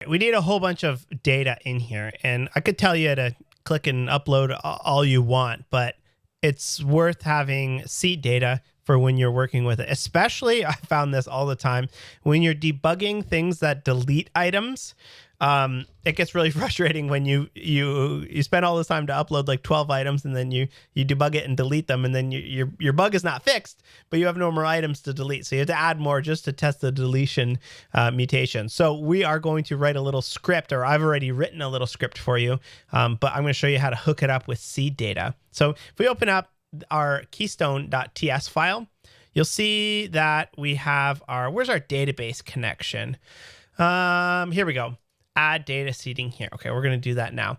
We need a whole bunch of data in here, and I could tell you to click and upload all you want, but it's worth having seed data for when you're working with it. Especially, I found this all the time when you're debugging things that delete items. It gets really frustrating when you spend all this time to upload like 12 items, and then you debug it and delete them, and then your bug is not fixed, but you have no more items to delete. So you have to add more just to test the deletion mutation. So we are going to write a little script, or I've already written a little script for you, but I'm going to show you how to hook it up with seed data. So if we open up our keystone.ts file, you'll see that we have where's our database connection? Here we go. Add data seeding here. Okay, we're going to do that now.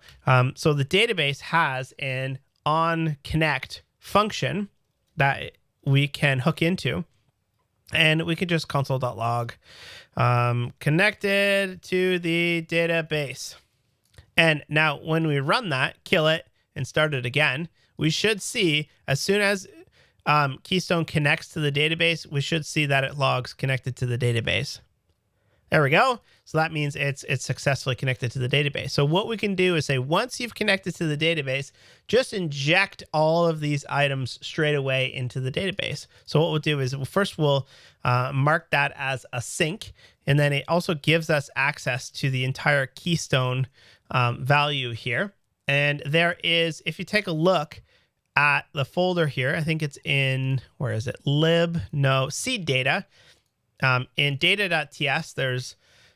So the database has an onConnect function that we can hook into, and we can just console.log connected to the database. And now when we run that, kill it, and start it again, we should see as soon as Keystone connects to the database, we should see that it logs connected to the database. There we go. So that means it's successfully connected to the database. So what we can do is say, once you've connected to the database, just inject all of these items straight away into the database. So what we'll do is first we'll mark that as a sync, and then it also gives us access to the entire Keystone value here. And there is, if you take a look at the folder here, I think it's in, where is it? Seed data. In data.ts, there's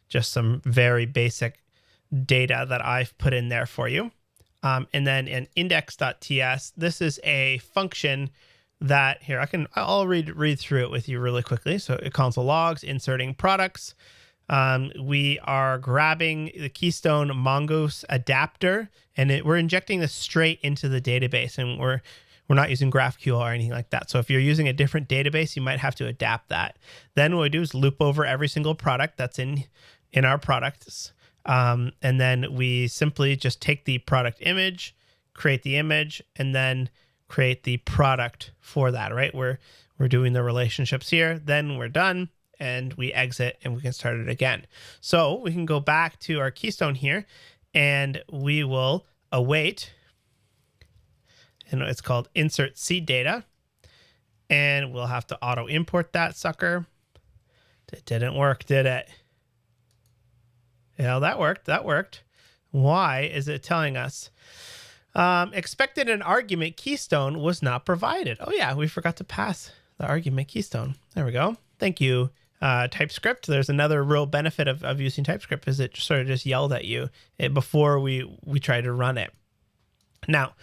just some very basic data that I've put in there for you. And then in index.ts, this is a function that here, I'll read through it with you really quickly. So console logs, inserting products. We are grabbing the Keystone Mongoose adapter, and we're injecting this straight into the database, and we're not using GraphQL or anything like that. So if you're using a different database, you might have to adapt that. Then what we do is loop over every single product that's in our products. And then we simply just take the product image, create the image, and then create the product for that, right? We're doing the relationships here. Then we're done, and we exit, and we can start it again. So we can go back to our Keystone here, and we will await. And it's called insert seed data, and we'll have to auto import that sucker. It didn't work, did it? Yeah, that worked. Why is it telling us expected an argument Keystone was not provided? Oh yeah, we forgot to pass the argument Keystone. There we go. Thank you, TypeScript. There's another real benefit of using TypeScript, is it sort of just yelled at you before we try to run it. Now,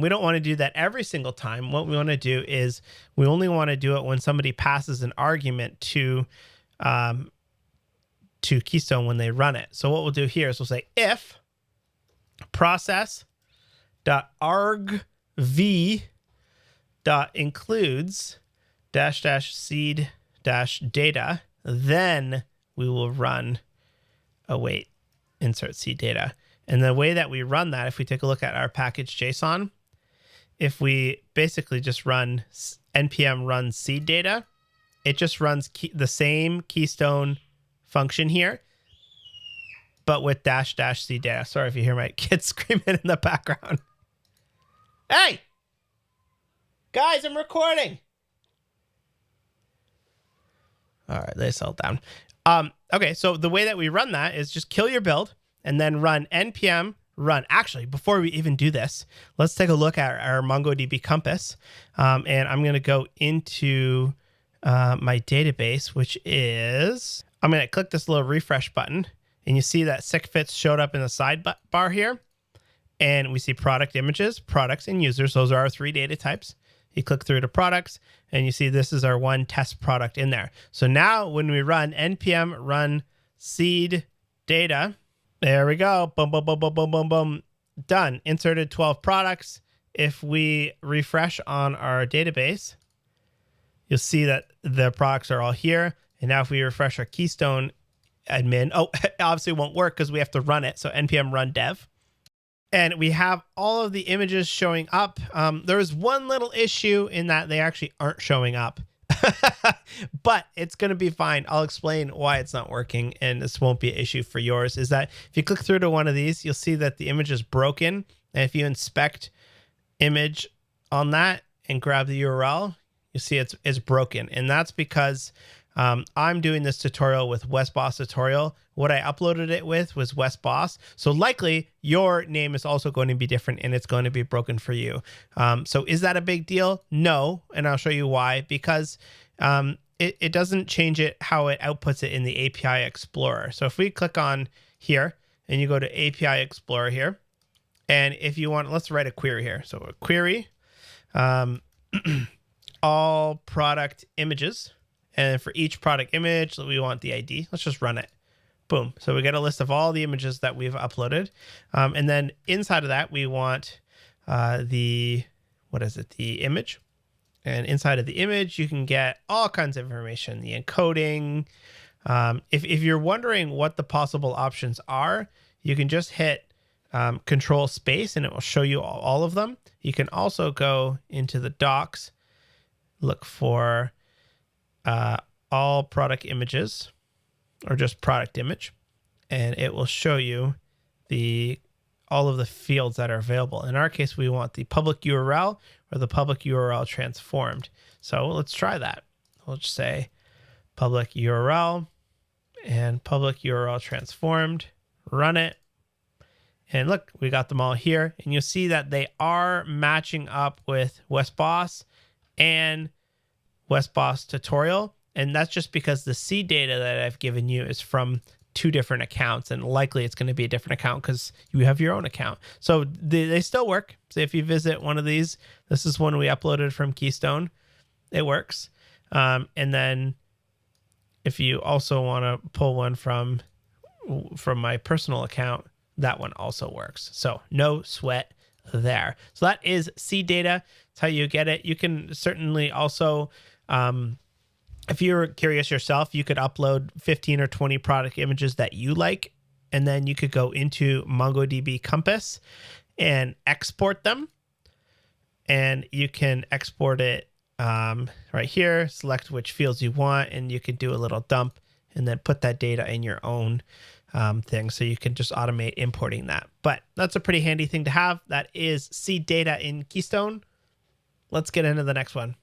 we don't want to do that every single time. What we want to do is we only want to do it when somebody passes an argument to Keystone when they run it. So what we'll do here is we'll say if process.argv.includes -- seed - data, then we will run await insert seed data. And the way that we run that, if we take a look at our package JSON, if we basically just run npm run seed data, it just runs the same Keystone function here, but with -- seed data. Sorry if you hear my kids screaming in the background. Hey, guys, I'm recording. All right, they settled down. Okay, so the way that we run that is just kill your build, and then run npm run. Actually, before we even do this, let's take a look at our MongoDB Compass. And I'm going to go into my database, which is, I'm going to click this little refresh button, and you see that SICKFITS showed up in the sidebar here. And we see product images, products, and users. Those are our 3 data types. You click through to products, and you see this is our one test product in there. So now when we run npm run seed data, there we go. Boom, boom, boom, boom, boom, boom, boom. Done. Inserted 12 products. If we refresh on our database, you'll see that the products are all here. And now if we refresh our Keystone admin, it obviously won't work because we have to run it. So npm run dev. And we have all of the images showing up. There is one little issue in that they actually aren't showing up. But it's going to be fine. I'll explain why it's not working, and this won't be an issue for yours. Is that if you click through to one of these, you'll see that the image is broken. And if you inspect image on that and grab the URL, you see it's broken. And that's because I'm doing this tutorial with WesBoss Tutorial. What I uploaded it with was WesBoss. So likely your name is also going to be different and it's going to be broken for you. So is that a big deal? No. And I'll show you why. Because it doesn't change it how it outputs it in the API Explorer. So if we click on here and you go to API Explorer here, and if you want, let's write a query here. So a query, all product images. And for each product image, we want the ID. Let's just run it. Boom. So we get a list of all the images that we've uploaded. And then inside of that, we want the image. And inside of the image, you can get all kinds of information, the encoding. If you're wondering what the possible options are, you can just hit Control Space and it will show you all of them. You can also go into the docs, look for all product images or just product image, and it will show you all of the fields that are available. In our case, we want the public URL or the public URL transformed. So let's try that. We'll just say public URL and public URL transformed, run it. And look, we got them all here. And you'll see that they are matching up with WesBoss and WesBoss Tutorial. And that's just because the seed data that I've given you is from 2 different accounts, and likely it's going to be a different account because you have your own account. So they still work. So if you visit one of these, this is one we uploaded from Keystone. It works. And then if you also want to pull one from my personal account, that one also works. So no sweat there. So that is seed data. That's how you get it. You can certainly also, if you're curious yourself, you could upload 15 or 20 product images that you like, and then you could go into MongoDB Compass and export them. And you can export it right here, select which fields you want, and you can do a little dump and then put that data in your own thing. So you can just automate importing that. But that's a pretty handy thing to have. That is seed data in Keystone. Let's get into the next one.